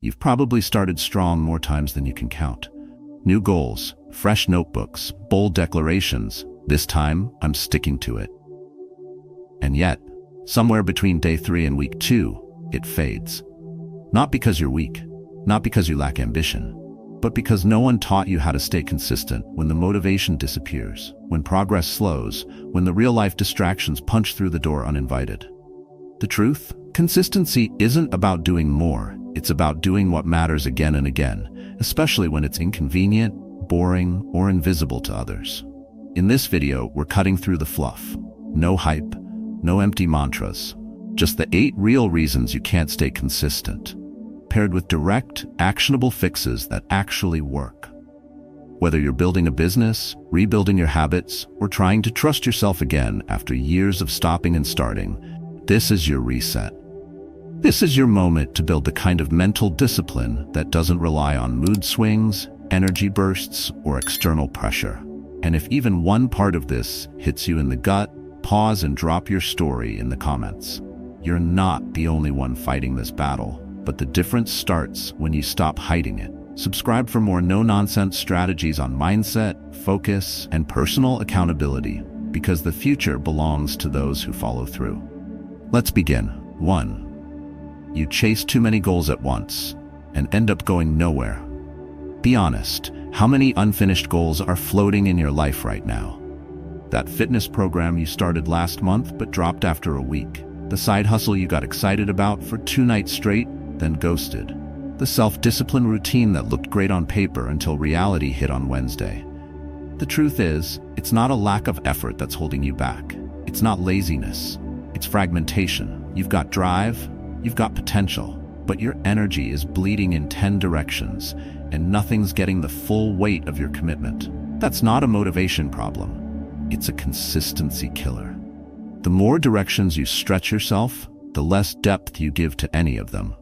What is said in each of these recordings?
You've probably started strong more times than you can count. New goals, fresh notebooks, bold declarations. This time, I'm sticking to it. And yet, somewhere between day 3 and week 2, it fades. Not because you're weak, not because you lack ambition, but because no one taught you how to stay consistent when the motivation disappears, when progress slows, when the real-life distractions punch through the door uninvited. The truth? Consistency isn't about doing more. It's about doing what matters again and again, especially when it's inconvenient, boring, or invisible to others. In this video, we're cutting through the fluff. No hype, no empty mantras. Just the 8 real reasons you can't stay consistent, paired with direct, actionable fixes that actually work. Whether you're building a business, rebuilding your habits, or trying to trust yourself again after years of stopping and starting, this is your reset. This is your moment to build the kind of mental discipline that doesn't rely on mood swings, energy bursts, or external pressure. And if even one part of this hits you in the gut, pause and drop your story in the comments. You're not the only one fighting this battle, but the difference starts when you stop hiding it. Subscribe for more no-nonsense strategies on mindset, focus, and personal accountability, because the future belongs to those who follow through. Let's begin. 1. You chase too many goals at once and end up going nowhere. Be honest, how many unfinished goals are floating in your life right now? That fitness program you started last month but dropped after a week. The side hustle you got excited about for 2 nights straight, then ghosted. The self-discipline routine that looked great on paper until reality hit on Wednesday. The truth is, it's not a lack of effort that's holding you back. It's not laziness. It's fragmentation. You've got drive, you've got potential, but your energy is bleeding in 10 directions, and nothing's getting the full weight of your commitment. That's not a motivation problem. It's a consistency killer. The more directions you stretch yourself, the less depth you give to any of them.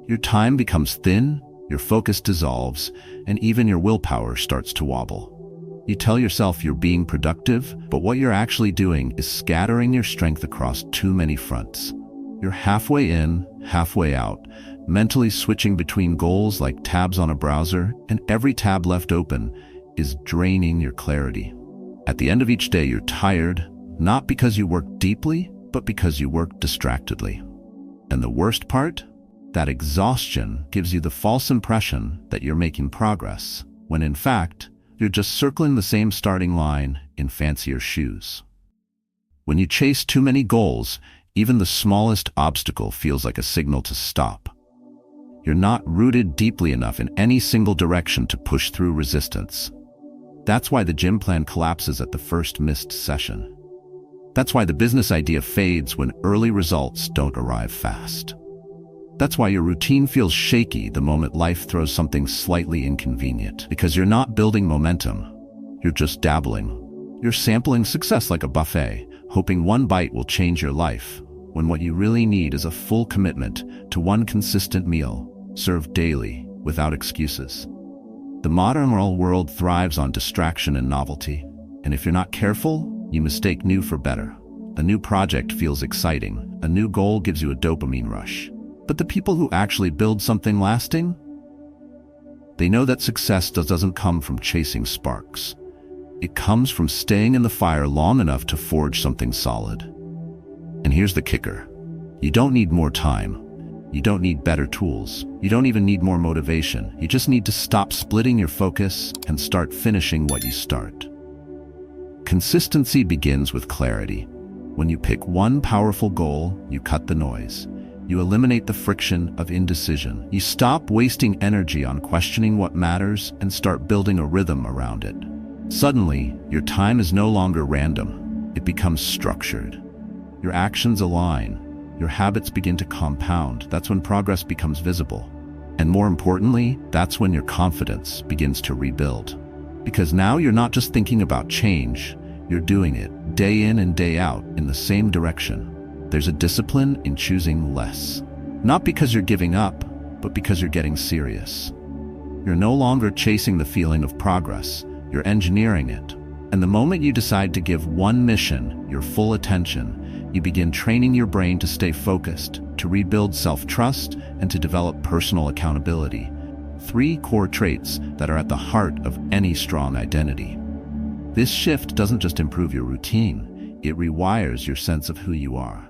Your time becomes thin, your focus dissolves, and even your willpower starts to wobble. You tell yourself you're being productive, but what you're actually doing is scattering your strength across too many fronts. You're halfway in, halfway out, mentally switching between goals like tabs on a browser, and every tab left open is draining your clarity. At the end of each day, you're tired, not because you worked deeply, but because you worked distractedly. And the worst part? That exhaustion gives you the false impression that you're making progress, when in fact, you're just circling the same starting line in fancier shoes. When you chase too many goals, even the smallest obstacle feels like a signal to stop. You're not rooted deeply enough in any single direction to push through resistance. That's why the gym plan collapses at the first missed session. That's why the business idea fades when early results don't arrive fast. That's why your routine feels shaky the moment life throws something slightly inconvenient. Because you're not building momentum. You're just dabbling. You're sampling success like a buffet, hoping one bite will change your life, when what you really need is a full commitment to one consistent meal, served daily, without excuses. The modern world thrives on distraction and novelty, and if you're not careful, you mistake new for better. A new project feels exciting, a new goal gives you a dopamine rush. But the people who actually build something lasting? They know that success doesn't come from chasing sparks. It comes from staying in the fire long enough to forge something solid. And here's the kicker. You don't need more time. You don't need better tools. You don't even need more motivation. You just need to stop splitting your focus and start finishing what you start. Consistency begins with clarity. When you pick one powerful goal, you cut the noise. You eliminate the friction of indecision. You stop wasting energy on questioning what matters and start building a rhythm around it. Suddenly, your time is no longer random. It becomes structured. Your actions align. Your habits begin to compound. That's when progress becomes visible. And more importantly, that's when your confidence begins to rebuild. Because now you're not just thinking about change, you're doing it day in and day out in the same direction. There's a discipline in choosing less. Not because you're giving up, but because you're getting serious. You're no longer chasing the feeling of progress, you're engineering it. And the moment you decide to give one mission your full attention, You begin training your brain to stay focused, to rebuild self-trust, and to develop personal accountability. 3 core traits that are at the heart of any strong identity. This shift doesn't just improve your routine, it rewires your sense of who you are.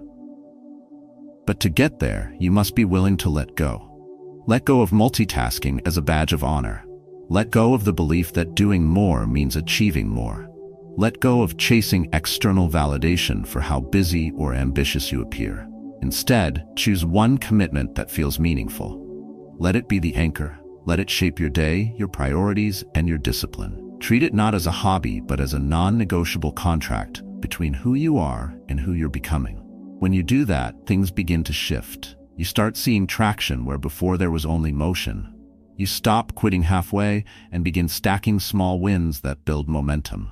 But to get there, you must be willing to let go. Let go of multitasking as a badge of honor. Let go of the belief that doing more means achieving more. Let go of chasing external validation for how busy or ambitious you appear. Instead, choose one commitment that feels meaningful. Let it be the anchor. Let it shape your day, your priorities, and your discipline. Treat it not as a hobby, but as a non-negotiable contract between who you are and who you're becoming. When you do that, things begin to shift. You start seeing traction where before there was only motion. You stop quitting halfway and begin stacking small wins that build momentum.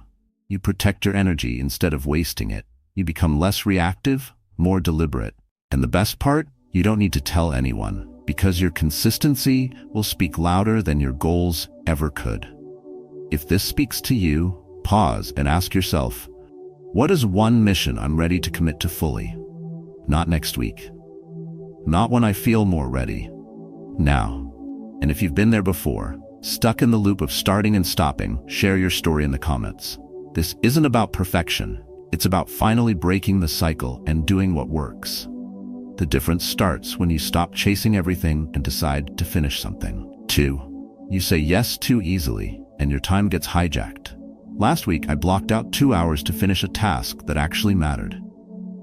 You protect your energy instead of wasting it. You become less reactive, more deliberate. And the best part? You don't need to tell anyone, because your consistency will speak louder than your goals ever could. If this speaks to you, pause and ask yourself, what is one mission I'm ready to commit to fully? Not next week. Not when I feel more ready. Now. And if you've been there before, stuck in the loop of starting and stopping, share your story in the comments. This isn't about perfection. It's about finally breaking the cycle and doing what works. The difference starts when you stop chasing everything and decide to finish something. 2. You say yes too easily, and your time gets hijacked. Last week, I blocked out 2 hours to finish a task that actually mattered.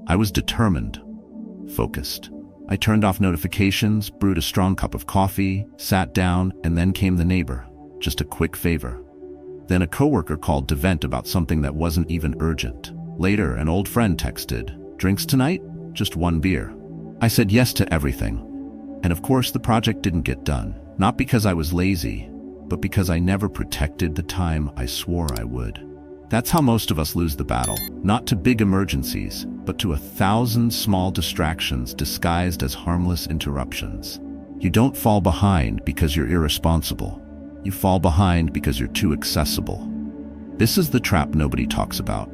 I was determined, focused. I turned off notifications, brewed a strong cup of coffee, sat down, and then came the neighbor. Just a quick favor. Then a coworker called to vent about something that wasn't even urgent. Later, an old friend texted, "Drinks tonight? Just 1 beer." I said yes to everything. And of course, the project didn't get done. Not because I was lazy, but because I never protected the time I swore I would. That's how most of us lose the battle. Not to big emergencies, but to 1,000 small distractions disguised as harmless interruptions. You don't fall behind because you're irresponsible. You fall behind because you're too accessible. This is the trap nobody talks about.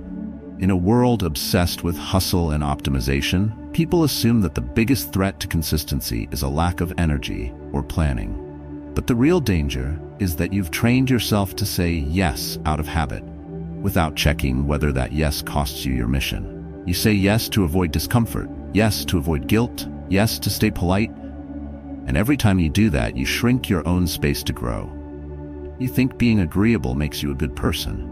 In a world obsessed with hustle and optimization, people assume that the biggest threat to consistency is a lack of energy or planning. But the real danger is that you've trained yourself to say yes out of habit, without checking whether that yes costs you your mission. You say yes to avoid discomfort, yes to avoid guilt, yes to stay polite, and every time you do that, you shrink your own space to grow. You think being agreeable makes you a good person,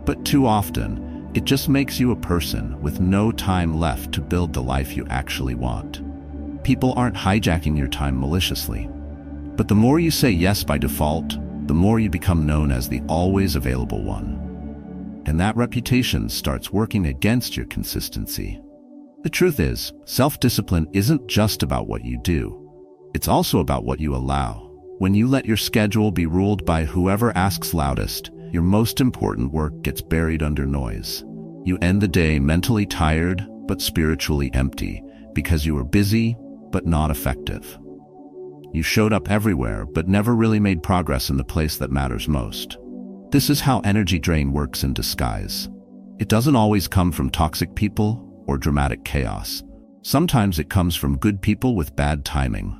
but too often, it just makes you a person with no time left to build the life you actually want. People aren't hijacking your time maliciously, but the more you say yes by default, the more you become known as the always available one. And that reputation starts working against your consistency. The truth is, self-discipline isn't just about what you do. It's also about what you allow. When you let your schedule be ruled by whoever asks loudest, your most important work gets buried under noise. You end the day mentally tired, but spiritually empty, because you were busy, but not effective. You showed up everywhere, but never really made progress in the place that matters most. This is how energy drain works in disguise. It doesn't always come from toxic people or dramatic chaos. Sometimes it comes from good people with bad timing.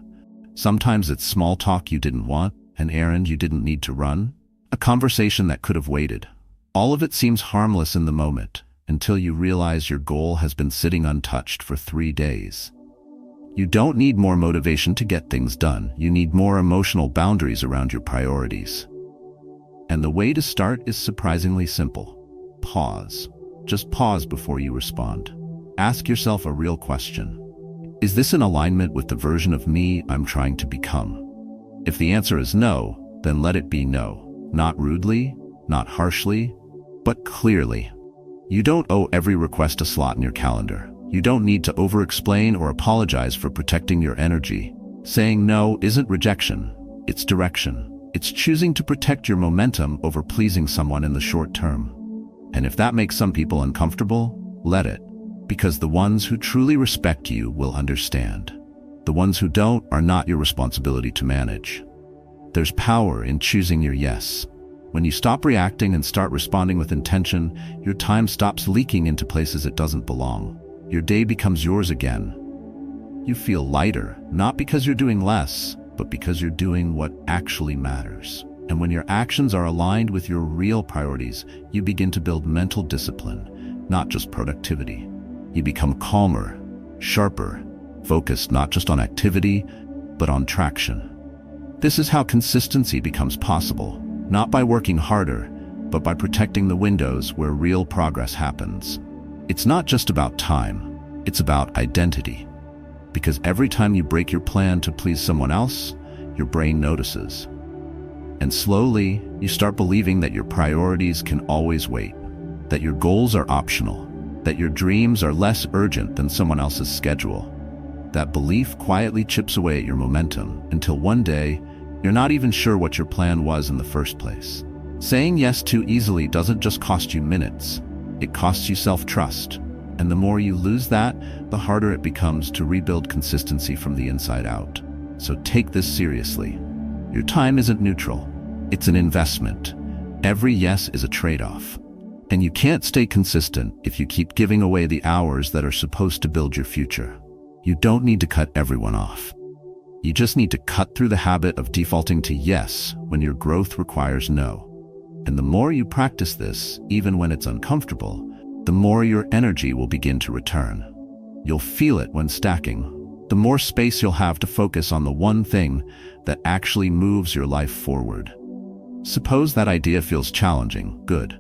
Sometimes it's small talk you didn't want, an errand you didn't need to run, a conversation that could have waited. All of it seems harmless in the moment, until you realize your goal has been sitting untouched for 3 days. You don't need more motivation to get things done. You need more emotional boundaries around your priorities. And the way to start is surprisingly simple. Pause. Just pause before you respond. Ask yourself a real question. Is this in alignment with the version of me I'm trying to become? If the answer is no, then let it be no. Not rudely, not harshly, but clearly. You don't owe every request a slot in your calendar. You don't need to over-explain or apologize for protecting your energy. Saying no isn't rejection, it's direction. It's choosing to protect your momentum over pleasing someone in the short term. And if that makes some people uncomfortable, let it. Because the ones who truly respect you will understand. The ones who don't are not your responsibility to manage. There's power in choosing your yes. When you stop reacting and start responding with intention, your time stops leaking into places it doesn't belong. your day becomes yours again. You feel lighter, not because you're doing less, but because you're doing what actually matters. And when your actions are aligned with your real priorities, you begin to build mental discipline, not just productivity. You become calmer, sharper, focused not just on activity, but on traction. This is how consistency becomes possible, not by working harder, but by protecting the windows where real progress happens. It's not just about time, it's about identity. Because every time you break your plan to please someone else, your brain notices. And slowly, you start believing that your priorities can always wait, that your goals are optional, that your dreams are less urgent than someone else's schedule. That belief quietly chips away at your momentum until one day, you're not even sure what your plan was in the first place. Saying yes too easily doesn't just cost you minutes, it costs you self-trust. And the more you lose that, the harder it becomes to rebuild consistency from the inside out. So take this seriously. Your time isn't neutral, it's an investment. Every yes is a trade-off. And you can't stay consistent if you keep giving away the hours that are supposed to build your future. You don't need to cut everyone off. You just need to cut through the habit of defaulting to yes when your growth requires no. And the more you practice this, even when it's uncomfortable, the more your energy will begin to return. You'll feel it when stacking. The more space you'll have to focus on the one thing that actually moves your life forward. Suppose that idea feels challenging. Good.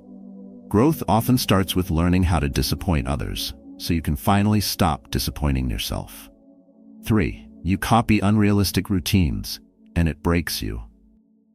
Growth often starts with learning how to disappoint others, so you can finally stop disappointing yourself. 3. You copy unrealistic routines, and it breaks you.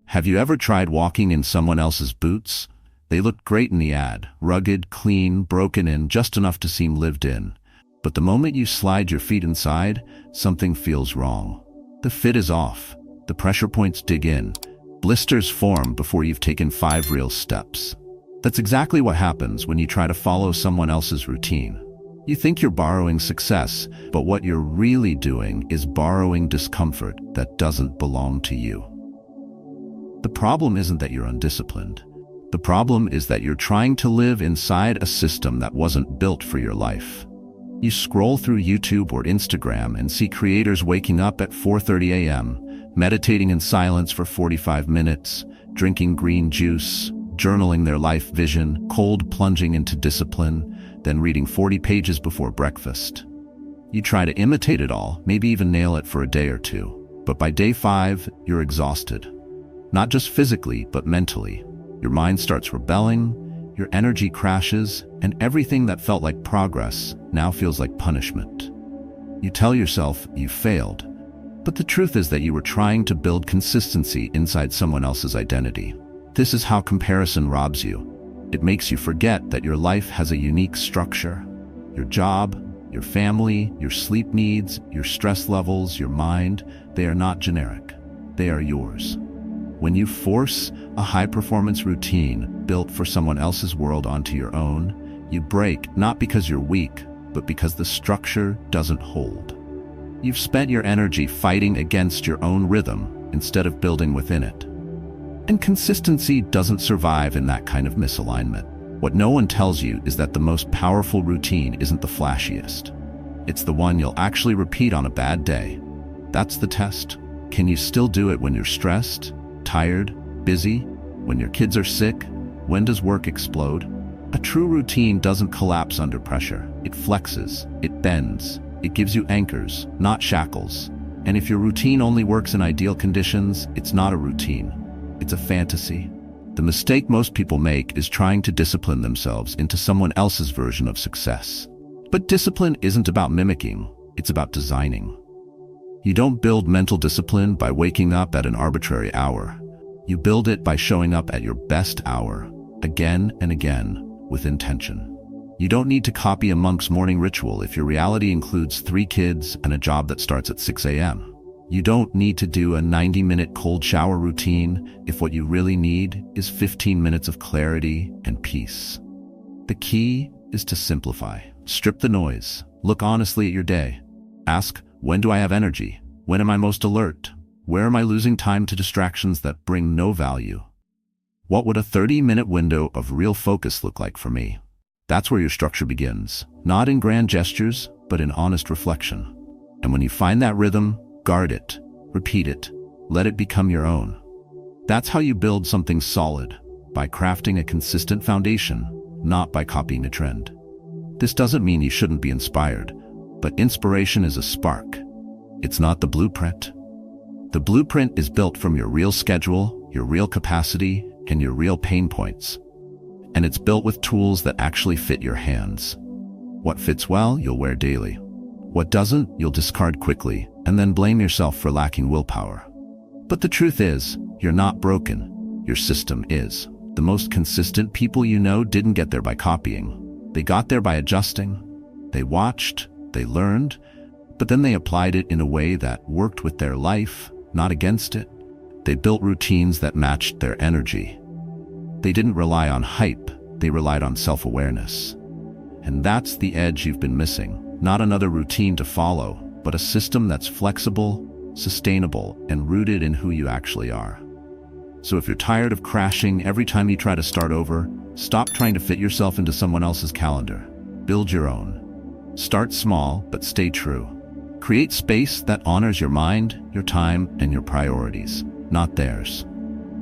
Have you ever tried walking in someone else's boots? They look great in the ad, rugged, clean, broken in, just enough to seem lived in. But the moment you slide your feet inside, something feels wrong. The fit is off, the pressure points dig in, blisters form before you've taken 5 real steps. That's exactly what happens when you try to follow someone else's routine. You think you're borrowing success, but what you're really doing is borrowing discomfort that doesn't belong to you. The problem isn't that you're undisciplined. The problem is that you're trying to live inside a system that wasn't built for your life. You scroll through YouTube or Instagram and see creators waking up at 4:30 a.m., meditating in silence for 45 minutes, drinking green juice, journaling their life vision, cold plunging into discipline, then reading 40 pages before breakfast. You try to imitate it all, maybe even nail it for a day or two. But by day 5, you're exhausted. Not just physically, but mentally. Your mind starts rebelling, your energy crashes, and everything that felt like progress now feels like punishment. You tell yourself you failed, but the truth is that you were trying to build consistency inside someone else's identity. This is how comparison robs you. It makes you forget that your life has a unique structure. Your job, your family, your sleep needs, your stress levels, your mind, they are not generic. They are yours. When you force a high-performance routine built for someone else's world onto your own, you break not because you're weak, but because the structure doesn't hold. You've spent your energy fighting against your own rhythm instead of building within it. And consistency doesn't survive in that kind of misalignment. What no one tells you is that the most powerful routine isn't the flashiest. It's the one you'll actually repeat on a bad day. That's the test. Can you still do it when you're stressed, tired, busy, when your kids are sick? When does work explode? A true routine doesn't collapse under pressure. It flexes, it bends, it gives you anchors, not shackles. And if your routine only works in ideal conditions, it's not a routine. It's a fantasy. The mistake most people make is trying to discipline themselves into someone else's version of success. But discipline isn't about mimicking, it's about designing. You don't build mental discipline by waking up at an arbitrary hour. You build it by showing up at your best hour, again and again, with intention. You don't need to copy a monk's morning ritual if your reality includes 3 kids and a job that starts at 6 a.m. You don't need to do a 90-minute cold shower routine if what you really need is 15 minutes of clarity and peace. The key is to simplify. Strip the noise. Look honestly at your day. Ask, when do I have energy? When am I most alert? Where am I losing time to distractions that bring no value? What would a 30-minute window of real focus look like for me? That's where your structure begins, not in grand gestures, but in honest reflection. And when you find that rhythm, guard it, repeat it, let it become your own. That's how you build something solid, by crafting a consistent foundation, not by copying a trend. This doesn't mean you shouldn't be inspired, but inspiration is a spark. It's not the blueprint. The blueprint is built from your real schedule, your real capacity, and your real pain points. And it's built with tools that actually fit your hands. What fits well, you'll wear daily. What doesn't, you'll discard quickly, and then blame yourself for lacking willpower. But the truth is, you're not broken. Your system is. The most consistent people you know didn't get there by copying. They got there by adjusting. They watched, they learned, but then they applied it in a way that worked with their life, not against it. They built routines that matched their energy. They didn't rely on hype, they relied on self-awareness. And that's the edge you've been missing. Not another routine to follow, but a system that's flexible, sustainable, and rooted in who you actually are. So if you're tired of crashing every time you try to start over, stop trying to fit yourself into someone else's calendar. Build your own. Start small, but stay true. Create space that honors your mind, your time, and your priorities, not theirs.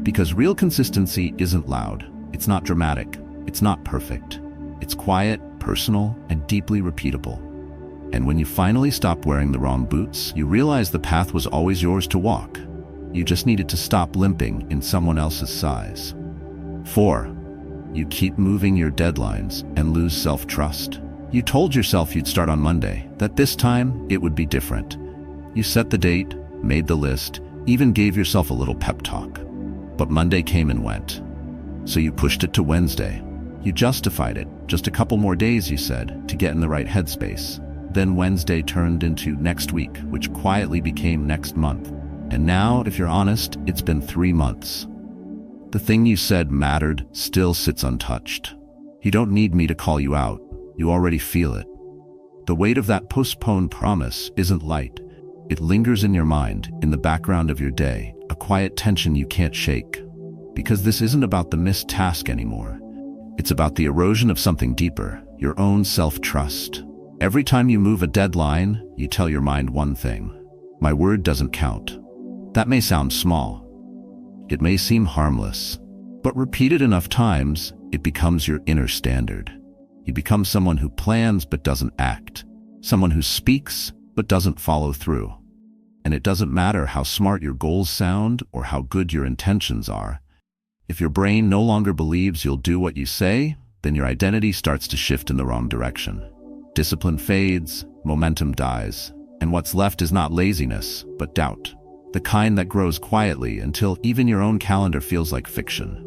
Because real consistency isn't loud, it's not dramatic, it's not perfect. It's quiet, personal, and deeply repeatable. And when you finally stop wearing the wrong boots, you realize the path was always yours to walk. You just needed to stop limping in someone else's size. 4. You keep moving your deadlines and lose self-trust. You told yourself you'd start on Monday, that this time it would be different. You set the date, made the list, even gave yourself a little pep talk. But Monday came and went. So you pushed it to Wednesday. You justified it, just a couple more days, you said, to get in the right headspace. Then Wednesday turned into next week, which quietly became next month. And now, if you're honest, it's been 3 months. The thing you said mattered still sits untouched. You don't need me to call you out. You already feel it. The weight of that postponed promise isn't light. It lingers in your mind, in the background of your day, a quiet tension you can't shake. Because this isn't about the missed task anymore. It's about the erosion of something deeper, your own self-trust. Every time you move a deadline, you tell your mind one thing: my word doesn't count. That may sound small. It may seem harmless. But repeated enough times, it becomes your inner standard. You become someone who plans but doesn't act. Someone who speaks but doesn't follow through. And it doesn't matter how smart your goals sound or how good your intentions are. If your brain no longer believes you'll do what you say, then your identity starts to shift in the wrong direction. Discipline fades, momentum dies, and what's left is not laziness, but doubt. The kind that grows quietly until even your own calendar feels like fiction.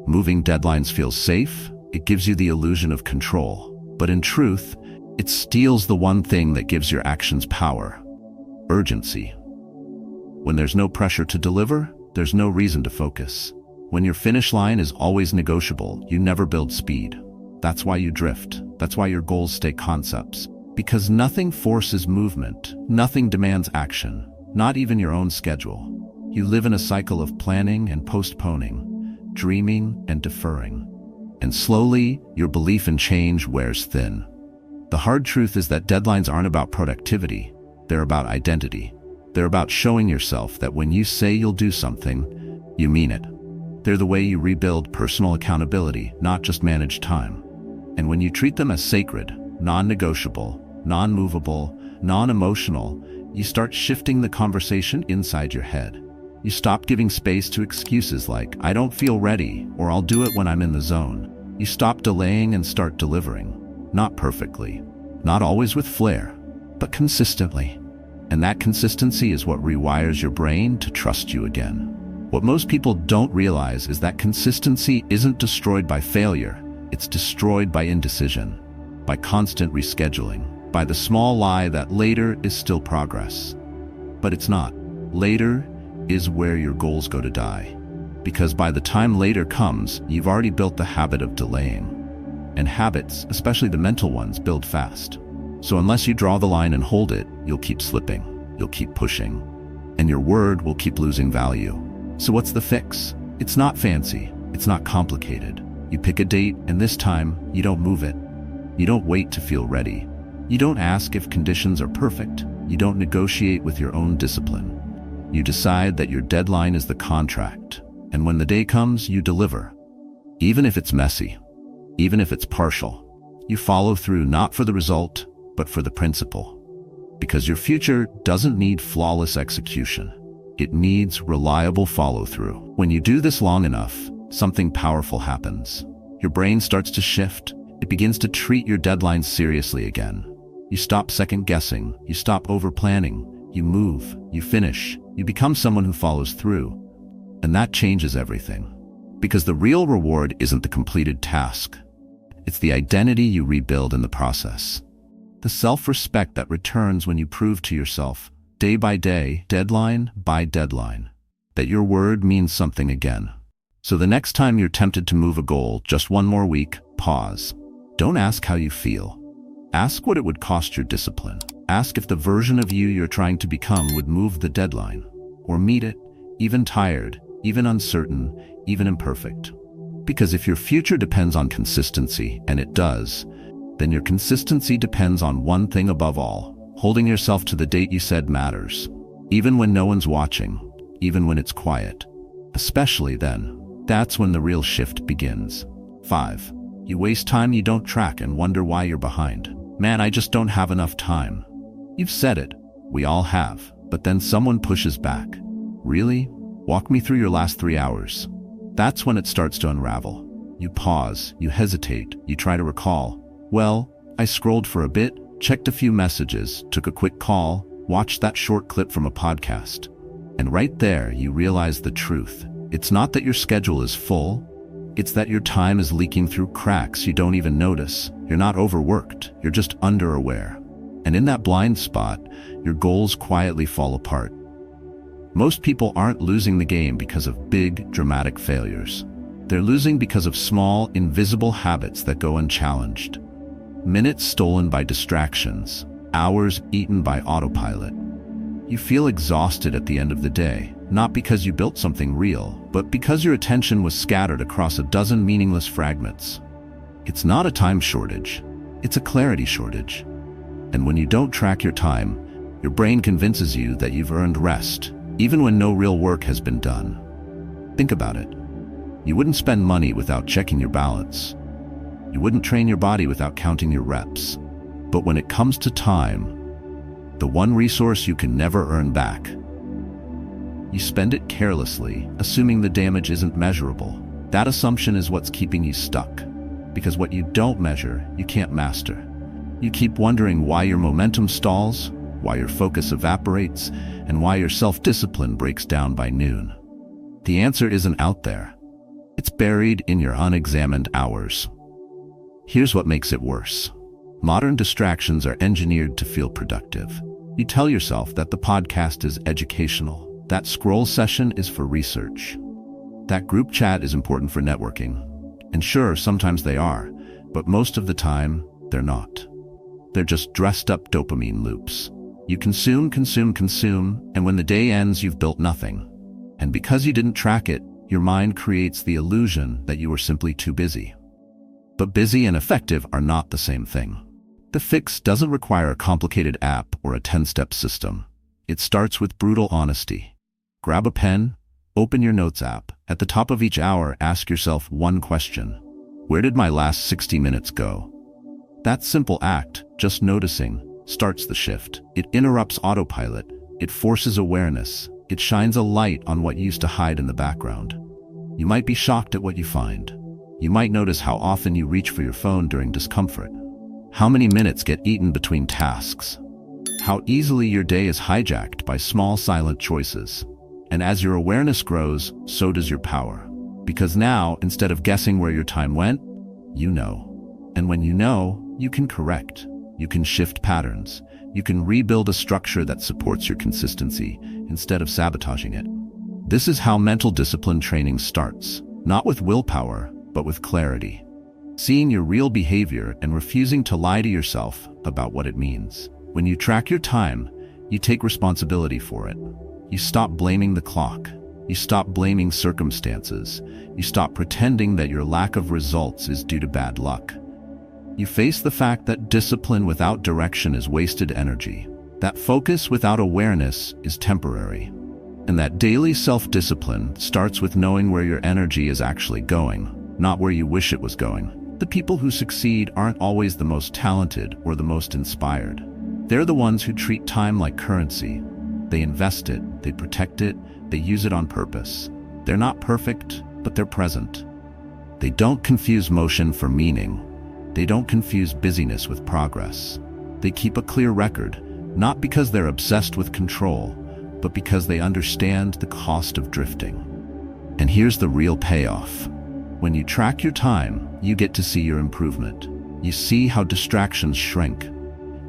Moving deadlines feels safe, it gives you the illusion of control, but in truth, it steals the one thing that gives your actions power: urgency. When there's no pressure to deliver, there's no reason to focus. When your finish line is always negotiable, you never build speed. That's why you drift. That's why your goals stay concepts. Because nothing forces movement, nothing demands action, not even your own schedule. You live in a cycle of planning and postponing, dreaming and deferring. And slowly, your belief in change wears thin. The hard truth is that deadlines aren't about productivity, they're about identity. They're about showing yourself that when you say you'll do something, you mean it. They're the way you rebuild personal accountability, not just manage time. And when you treat them as sacred, non-negotiable, non-movable, non-emotional, you start shifting the conversation inside your head. You stop giving space to excuses like, I don't feel ready, or I'll do it when I'm in the zone. You stop delaying and start delivering. Not perfectly, not always with flair, but consistently. And that consistency is what rewires your brain to trust you again. What most people don't realize is that consistency isn't destroyed by failure. It's destroyed by indecision, by constant rescheduling, by the small lie that later is still progress. But it's not. Later is where your goals go to die. Because by the time later comes, you've already built the habit of delaying. And habits, especially the mental ones, build fast. So unless you draw the line and hold it, you'll keep slipping, you'll keep pushing, and your word will keep losing value. So what's the fix? It's not fancy, it's not complicated. You pick a date, and this time, you don't move it. You don't wait to feel ready. You don't ask if conditions are perfect. You don't negotiate with your own discipline. You decide that your deadline is the contract, and when the day comes, you deliver. Even if it's messy, even if it's partial, you follow through not for the result, but for the principle. Because your future doesn't need flawless execution. It needs reliable follow-through. When you do this long enough, something powerful happens. Your brain starts to shift. It begins to treat your deadlines seriously again. You stop second-guessing. You stop over-planning. You move. You finish. You become someone who follows through. And that changes everything. Because the real reward isn't the completed task. It's the identity you rebuild in the process. The self-respect that returns when you prove to yourself, day by day, deadline by deadline, that your word means something again. So the next time you're tempted to move a goal just one more week, pause. Don't ask how you feel. Ask what it would cost your discipline. Ask if the version of you you're trying to become would move the deadline, or meet it, even tired, even uncertain, even imperfect. Because if your future depends on consistency, and it does, then your consistency depends on one thing above all: holding yourself to the date you said matters. Even when no one's watching, even when it's quiet. Especially then, that's when the real shift begins. 5. You waste time you don't track and wonder why you're behind. Man, I just don't have enough time. You've said it. We all have. But then someone pushes back. Really? Walk me through your last 3 hours. That's when it starts to unravel. You pause, you hesitate, you try to recall. Well, I scrolled for a bit, checked a few messages, took a quick call, watched that short clip from a podcast. And right there, you realize the truth. It's not that your schedule is full. It's that your time is leaking through cracks you don't even notice. You're not overworked. You're just underaware. And in that blind spot, your goals quietly fall apart. Most people aren't losing the game because of big, dramatic failures. They're losing because of small, invisible habits that go unchallenged. Minutes stolen by distractions, hours eaten by autopilot. You feel exhausted at the end of the day, not because you built something real, but because your attention was scattered across a dozen meaningless fragments. It's not a time shortage, it's a clarity shortage. And when you don't track your time, your brain convinces you that you've earned rest, even when no real work has been done. Think about it. You wouldn't spend money without checking your balance. You wouldn't train your body without counting your reps. But when it comes to time, the one resource you can never earn back, you spend it carelessly, assuming the damage isn't measurable. That assumption is what's keeping you stuck. Because what you don't measure, you can't master. You keep wondering why your momentum stalls, why your focus evaporates, and why your self-discipline breaks down by noon. The answer isn't out there. It's buried in your unexamined hours. Here's what makes it worse. Modern distractions are engineered to feel productive. You tell yourself that the podcast is educational, that scroll session is for research, that group chat is important for networking. And sure, sometimes they are, but most of the time, they're not. They're just dressed-up dopamine loops. You consume, and when the day ends, you've built nothing. And because you didn't track it, your mind creates the illusion that you were simply too busy. But busy and effective are not the same thing. The fix doesn't require a complicated app or a 10-step system. It starts with brutal honesty. Grab a pen, open your notes app. At the top of each hour, ask yourself one question. Where did my last 60 minutes go? That simple act, just noticing, starts the shift. It interrupts autopilot. It forces awareness. It shines a light on what used to hide in the background. You might be shocked at what you find. You might notice how often you reach for your phone during discomfort. How many minutes get eaten between tasks. How easily your day is hijacked by small silent choices. And as your awareness grows, so does your power. Because now, instead of guessing where your time went, you know. And when you know, you can correct. You can shift patterns. You can rebuild a structure that supports your consistency instead of sabotaging it. This is how mental discipline training starts, not with willpower, but with clarity. Seeing your real behavior and refusing to lie to yourself about what it means. When you track your time, you take responsibility for it. You stop blaming the clock. You stop blaming circumstances. You stop pretending that your lack of results is due to bad luck. You face the fact that discipline without direction is wasted energy, that focus without awareness is temporary, and that daily self-discipline starts with knowing where your energy is actually going, not where you wish it was going. The people who succeed aren't always the most talented or the most inspired. They're the ones who treat time like currency. They invest it, they protect it, they use it on purpose. They're not perfect, but they're present. They don't confuse motion for meaning. They don't confuse busyness with progress. They keep a clear record, not because they're obsessed with control, but because they understand the cost of drifting. And here's the real payoff. When you track your time, you get to see your improvement. You see how distractions shrink.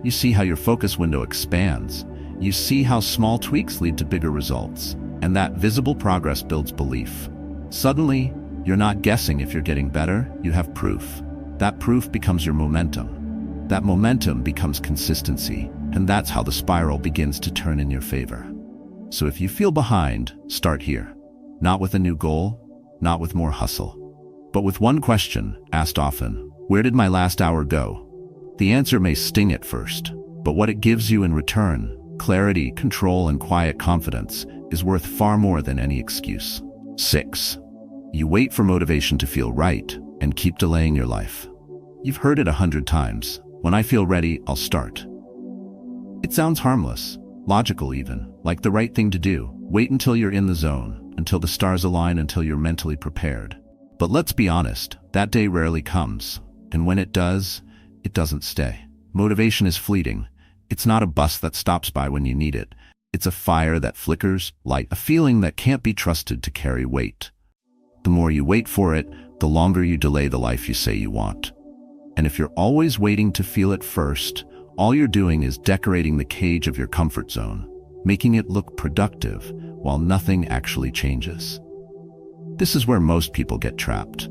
You see how your focus window expands. You see how small tweaks lead to bigger results. And that visible progress builds belief. Suddenly, you're not guessing if you're getting better, you have proof. That proof becomes your momentum. That momentum becomes consistency, and that's how the spiral begins to turn in your favor. So if you feel behind, start here. Not with a new goal, not with more hustle, but with one question, asked often: where did my last hour go? The answer may sting at first, but what it gives you in return, clarity, control, and quiet confidence, is worth far more than any excuse. 6. You wait for motivation to feel right and keep delaying your life. You've heard it 100 times. When I feel ready, I'll start. It sounds harmless, logical even, like the right thing to do. Wait until you're in the zone, until the stars align, until you're mentally prepared. But let's be honest, that day rarely comes. And when it does, it doesn't stay. Motivation is fleeting. It's not a bus that stops by when you need it. It's a fire that flickers, light, a feeling that can't be trusted to carry weight. The more you wait for it, the longer you delay the life you say you want. And if you're always waiting to feel it first, all you're doing is decorating the cage of your comfort zone, making it look productive while nothing actually changes. This is where most people get trapped.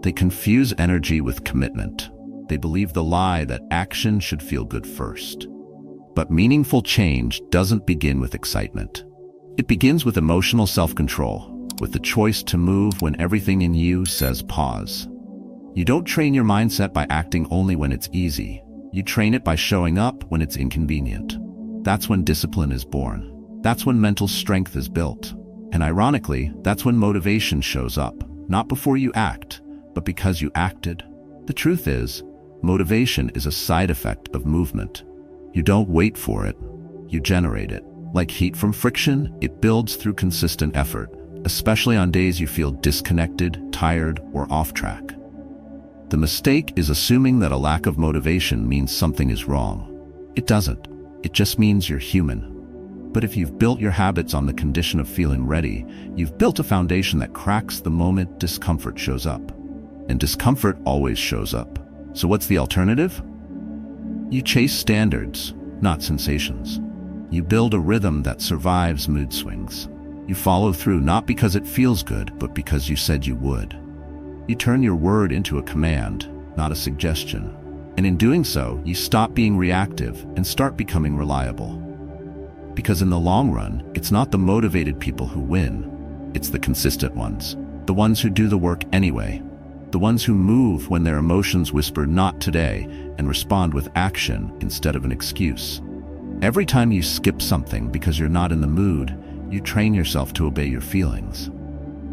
They confuse energy with commitment. They believe the lie that action should feel good first. But meaningful change doesn't begin with excitement. It begins with emotional self-control, with the choice to move when everything in you says pause. You don't train your mindset by acting only when it's easy. You train it by showing up when it's inconvenient. That's when discipline is born. That's when mental strength is built. And ironically, that's when motivation shows up, not before you act, but because you acted. The truth is, motivation is a side effect of movement. You don't wait for it, you generate it. Like heat from friction, it builds through consistent effort, especially on days you feel disconnected, tired, or off track. The mistake is assuming that a lack of motivation means something is wrong. It doesn't. It just means you're human. But if you've built your habits on the condition of feeling ready, you've built a foundation that cracks the moment discomfort shows up. And discomfort always shows up. So what's the alternative? You chase standards, not sensations. You build a rhythm that survives mood swings. You follow through not because it feels good, but because you said you would. You turn your word into a command, not a suggestion. And in doing so, you stop being reactive and start becoming reliable. Because in the long run, it's not the motivated people who win. It's the consistent ones. The ones who do the work anyway. The ones who move when their emotions whisper "not today" and respond with action instead of an excuse. Every time you skip something because you're not in the mood, you train yourself to obey your feelings.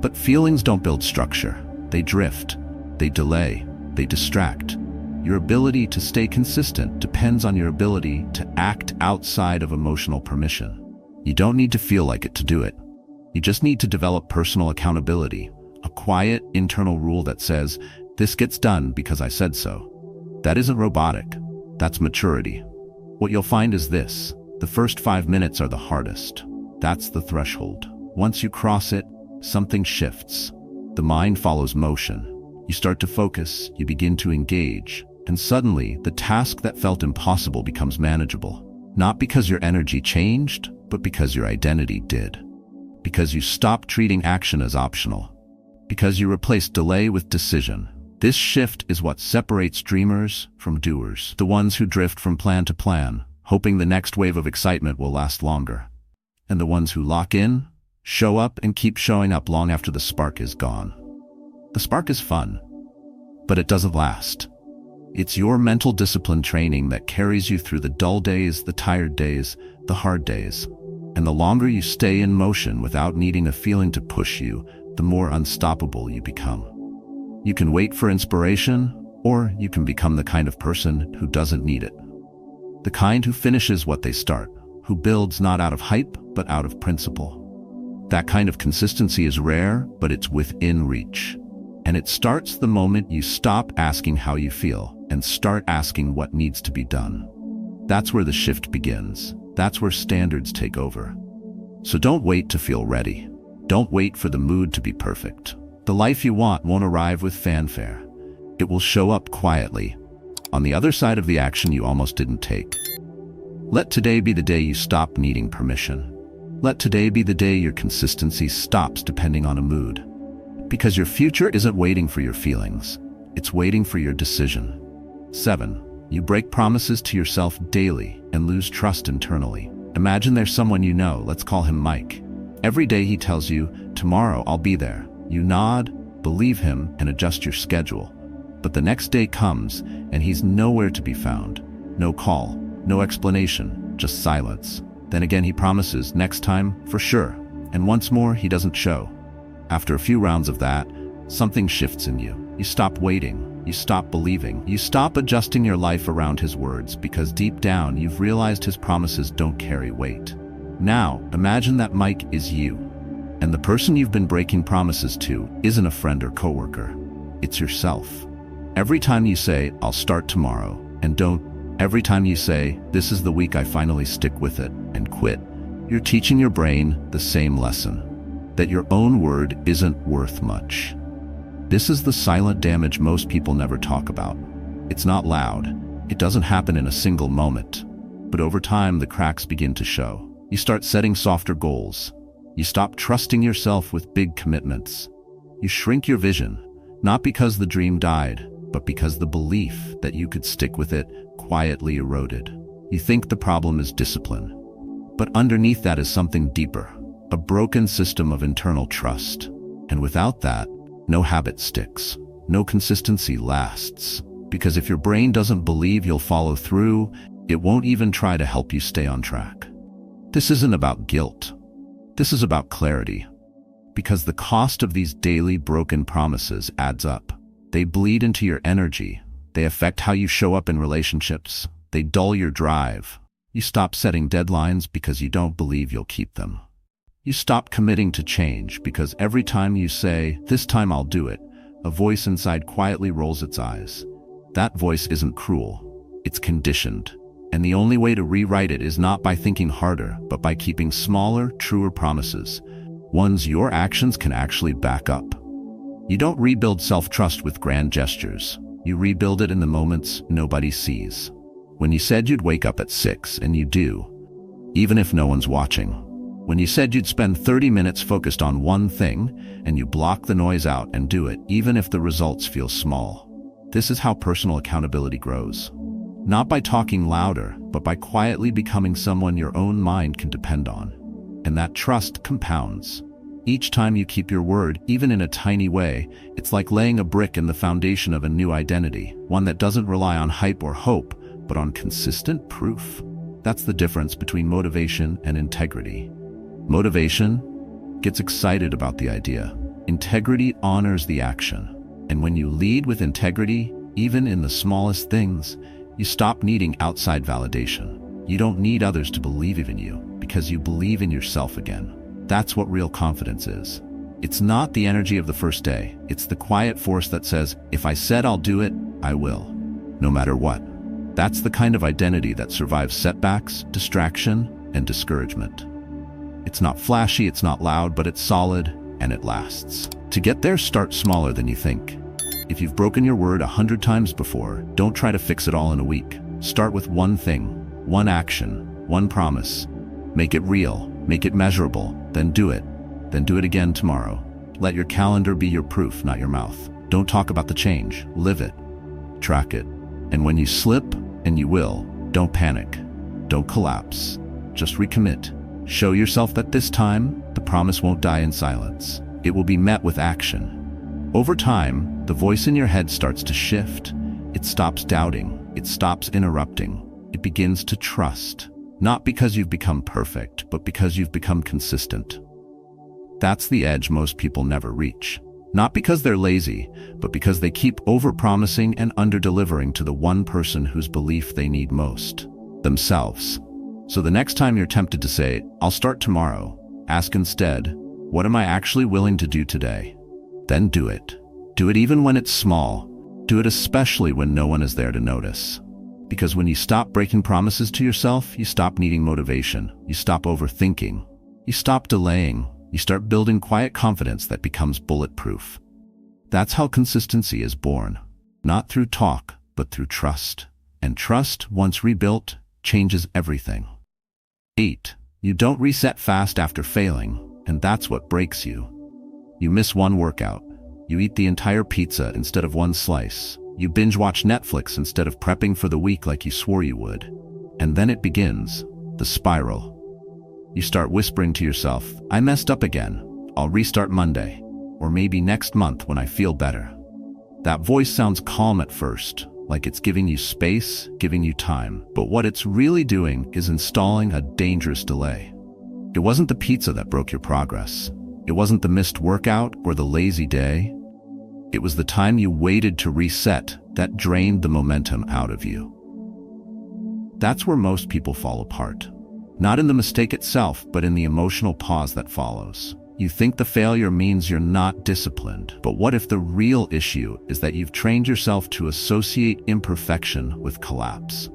But feelings don't build structure. They drift. They delay. They distract. Your ability to stay consistent depends on your ability to act outside of emotional permission. You don't need to feel like it to do it. You just need to develop personal accountability. A quiet, internal rule that says, "This gets done because I said so." That isn't robotic. That's maturity. What you'll find is this: the first 5 minutes are the hardest. That's the threshold. Once you cross it, something shifts. The mind follows motion. You start to focus, you begin to engage, and suddenly the task that felt impossible becomes manageable. Not because your energy changed, but because your identity did. Because you stopped treating action as optional. Because you replace delay with decision. This shift is what separates dreamers from doers, the ones who drift from plan to plan, hoping the next wave of excitement will last longer. And the ones who lock in, show up, and keep showing up long after the spark is gone. The spark is fun, but it doesn't last. It's your mental discipline training that carries you through the dull days, the tired days, the hard days. And the longer you stay in motion without needing a feeling to push you, the more unstoppable you become. You can wait for inspiration, or you can become the kind of person who doesn't need it. The kind who finishes what they start, who builds not out of hype, but out of principle. That kind of consistency is rare, but it's within reach. And it starts the moment you stop asking how you feel and start asking what needs to be done. That's where the shift begins. That's where standards take over. So don't wait to feel ready. Don't wait for the mood to be perfect. The life you want won't arrive with fanfare. It will show up quietly, on the other side of the action you almost didn't take. Let today be the day you stop needing permission. Let today be the day your consistency stops depending on a mood. Because your future isn't waiting for your feelings. It's waiting for your decision. 7. You break promises to yourself daily and lose trust internally. Imagine there's someone you know, let's call him Mike. Every day he tells you, tomorrow I'll be there. You nod, believe him, and adjust your schedule. But the next day comes, and he's nowhere to be found. No call, no explanation, just silence. Then again he promises, next time, for sure. And once more, he doesn't show. After a few rounds of that, something shifts in you. You stop waiting. You stop believing. You stop adjusting your life around his words because deep down you've realized his promises don't carry weight. Now, imagine that Mike is you. And the person you've been breaking promises to isn't a friend or coworker. It's yourself. Every time you say, I'll start tomorrow, and don't, every time you say, this is the week I finally stick with it, and quit, you're teaching your brain the same lesson. That your own word isn't worth much. This is the silent damage most people never talk about. It's not loud. It doesn't happen in a single moment. But over time, the cracks begin to show. You start setting softer goals. You stop trusting yourself with big commitments. You shrink your vision, not because the dream died, but because the belief that you could stick with it quietly eroded. You think the problem is discipline. But underneath that is something deeper. A broken system of internal trust. And without that, no habit sticks. No consistency lasts. Because if your brain doesn't believe you'll follow through, it won't even try to help you stay on track. This isn't about guilt. This is about clarity. Because the cost of these daily broken promises adds up. They bleed into your energy. They affect how you show up in relationships. They dull your drive. You stop setting deadlines because you don't believe you'll keep them. You stop committing to change because every time you say, this time I'll do it, a voice inside quietly rolls its eyes. That voice isn't cruel. It's conditioned. And the only way to rewrite it is not by thinking harder, but by keeping smaller, truer promises, ones your actions can actually back up. You don't rebuild self-trust with grand gestures. You rebuild it in the moments nobody sees. When you said you'd wake up at 6 and you do, even if no one's watching. When you said you'd spend 30 minutes focused on one thing and you block the noise out and do it, even if the results feel small. This is how personal accountability grows. Not by talking louder, but by quietly becoming someone your own mind can depend on. And that trust compounds. Each time you keep your word, even in a tiny way, it's like laying a brick in the foundation of a new identity, one that doesn't rely on hype or hope, but on consistent proof. That's the difference between motivation and integrity. Motivation gets excited about the idea. Integrity honors the action. And when you lead with integrity, even in the smallest things, you stop needing outside validation. You don't need others to believe in you because you believe in yourself again. That's what real confidence is. It's not the energy of the first day. It's the quiet force that says, if I said I'll do it, I will, no matter what. That's the kind of identity that survives setbacks, distraction, and discouragement. It's not flashy, it's not loud, but it's solid, and it lasts. To get there, start smaller than you think. If you've broken your word 100 times before, don't try to fix it all in a week. Start with one thing, one action, one promise. Make it real, make it measurable, then do it. Then do it again tomorrow. Let your calendar be your proof, not your mouth. Don't talk about the change, live it. Track it. And when you slip, and you will, don't panic. Don't collapse. Just recommit. Show yourself that this time, the promise won't die in silence. It will be met with action. Over time, the voice in your head starts to shift, It stops doubting. It stops interrupting. It begins to trust. Not because you've become perfect, but because you've become consistent. That's the edge most people never reach. Not because they're lazy, but because they keep overpromising and underdelivering to the one person whose belief they need most, themselves. So the next time you're tempted to say, "I'll start tomorrow," ask instead, "What am I actually willing to do today?" Then do it. Do it even when it's small. Do it especially when no one is there to notice. Because when you stop breaking promises to yourself, you stop needing motivation. You stop overthinking. You stop delaying. You start building quiet confidence that becomes bulletproof. That's how consistency is born. Not through talk, but through trust. And trust, once rebuilt, changes everything. 8. You don't reset fast after failing, and that's what breaks you. You miss one workout. You eat the entire pizza instead of one slice. You binge watch Netflix instead of prepping for the week like you swore you would. And then it begins, the spiral. You start whispering to yourself, "I messed up again. I'll restart Monday. Or maybe next month when I feel better." That voice sounds calm at first, like it's giving you space, giving you time. But what it's really doing is installing a dangerous delay. It wasn't the pizza that broke your progress. It wasn't the missed workout or the lazy day. It was the time you waited to reset that drained the momentum out of you. That's where most people fall apart. Not in the mistake itself, but in the emotional pause that follows. You think the failure means you're not disciplined, but what if the real issue is that you've trained yourself to associate imperfection with collapse?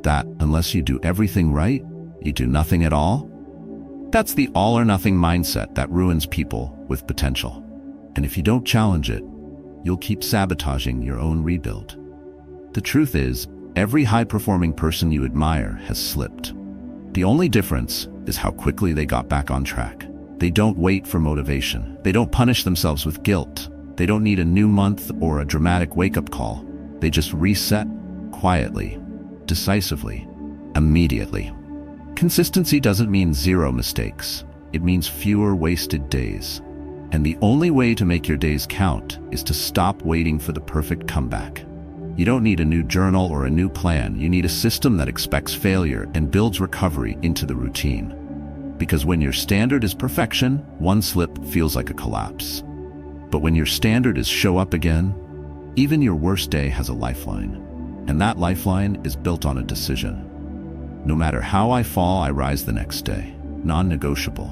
That, unless you do everything right, you do nothing at all? That's the all-or-nothing mindset that ruins people with potential. And if you don't challenge it, you'll keep sabotaging your own rebuild. The truth is, every high-performing person you admire has slipped. The only difference is how quickly they got back on track. They don't wait for motivation. They don't punish themselves with guilt. They don't need a new month or a dramatic wake-up call. They just reset quietly, decisively, immediately. Consistency doesn't mean zero mistakes. It means fewer wasted days. And the only way to make your days count is to stop waiting for the perfect comeback. You don't need a new journal or a new plan. You need a system that expects failure and builds recovery into the routine. Because when your standard is perfection, one slip feels like a collapse. But when your standard is show up again, even your worst day has a lifeline. And that lifeline is built on a decision. No matter how I fall, I rise the next day. Non-negotiable.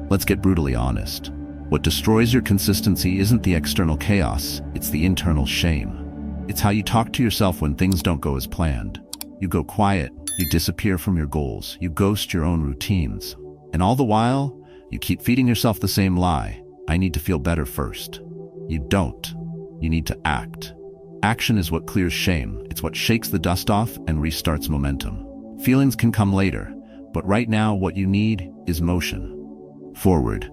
Let's get brutally honest. What destroys your consistency isn't the external chaos, it's the internal shame. It's how you talk to yourself when things don't go as planned. You go quiet, you disappear from your goals, you ghost your own routines. And all the while, you keep feeding yourself the same lie. I need to feel better first. You don't. You need to act. Action is what clears shame. It's what shakes the dust off and restarts momentum. Feelings can come later, but right now what you need is motion. Forward,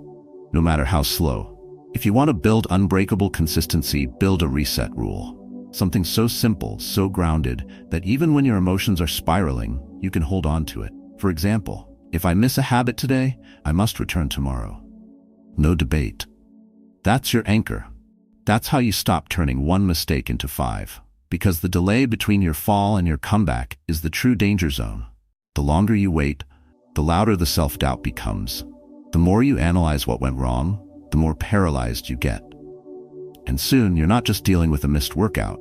no matter how slow. If you want to build unbreakable consistency, build a reset rule. Something so simple, so grounded, that even when your emotions are spiraling, you can hold on to it. For example, if I miss a habit today, I must return tomorrow. No debate. That's your anchor. That's how you stop turning one mistake into 5. Because the delay between your fall and your comeback is the true danger zone. The longer you wait, the louder the self-doubt becomes. The more you analyze what went wrong, the more paralyzed you get. And soon, you're not just dealing with a missed workout,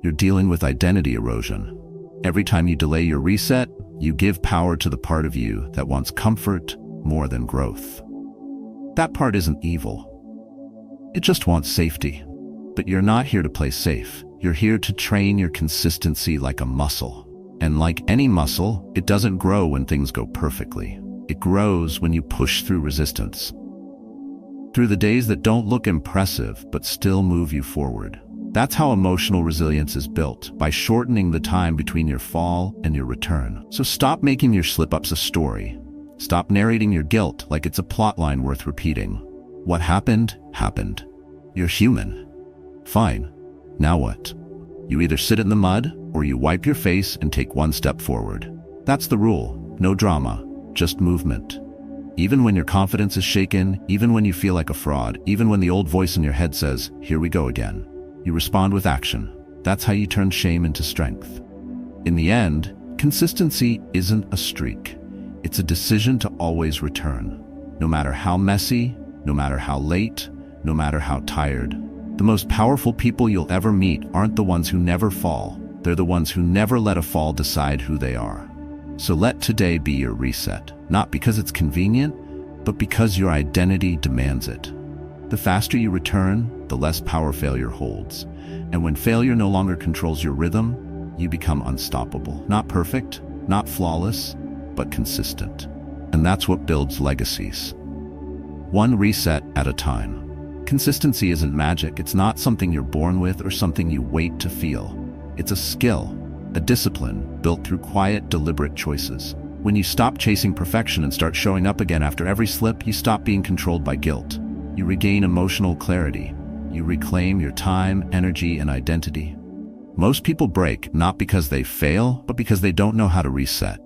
you're dealing with identity erosion. Every time you delay your reset, you give power to the part of you that wants comfort more than growth. That part isn't evil. It just wants safety. But you're not here to play safe. You're here to train your consistency like a muscle. And like any muscle, it doesn't grow when things go perfectly. It grows when you push through resistance. Through the days that don't look impressive, but still move you forward. That's how emotional resilience is built, by shortening the time between your fall and your return. So stop making your slip-ups a story. Stop narrating your guilt like it's a plotline worth repeating. What happened, happened. You're human. Fine. Now what? You either sit in the mud, or you wipe your face and take one step forward. That's the rule. No drama, just movement. Even when your confidence is shaken, even when you feel like a fraud, even when the old voice in your head says, "Here we go again," you respond with action. That's how you turn shame into strength. In the end, consistency isn't a streak. It's a decision to always return. No matter how messy, no matter how late, no matter how tired. The most powerful people you'll ever meet aren't the ones who never fall. They're the ones who never let a fall decide who they are. So let today be your reset, not because it's convenient, but because your identity demands it. The faster you return, the less power failure holds. And when failure no longer controls your rhythm, you become unstoppable. Not perfect, not flawless, but consistent. And that's what builds legacies. One reset at a time. Consistency isn't magic. It's not something you're born with or something you wait to feel. It's a skill, a discipline built through quiet, deliberate choices. When you stop chasing perfection and start showing up again after every slip, you stop being controlled by guilt. You regain emotional clarity. You reclaim your time, energy, and identity. Most people break not because they fail, but because they don't know how to reset.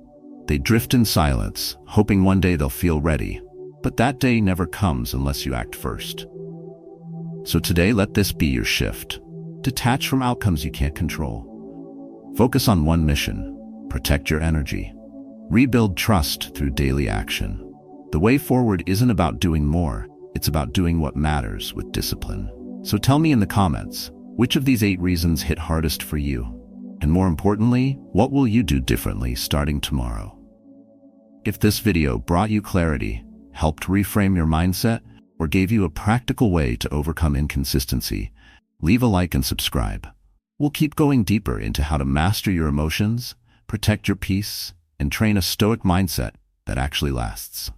They drift in silence, hoping one day they'll feel ready. But that day never comes unless you act first. So today, let this be your shift. Detach from outcomes you can't control. Focus on one mission: protect your energy. Rebuild trust through daily action. The way forward isn't about doing more, it's about doing what matters with discipline. So tell me in the comments, which of these 8 reasons hit hardest for you? And more importantly, what will you do differently starting tomorrow? If this video brought you clarity, helped reframe your mindset, or gave you a practical way to overcome inconsistency, leave a like and subscribe. We'll keep going deeper into how to master your emotions, protect your peace, and train a stoic mindset that actually lasts.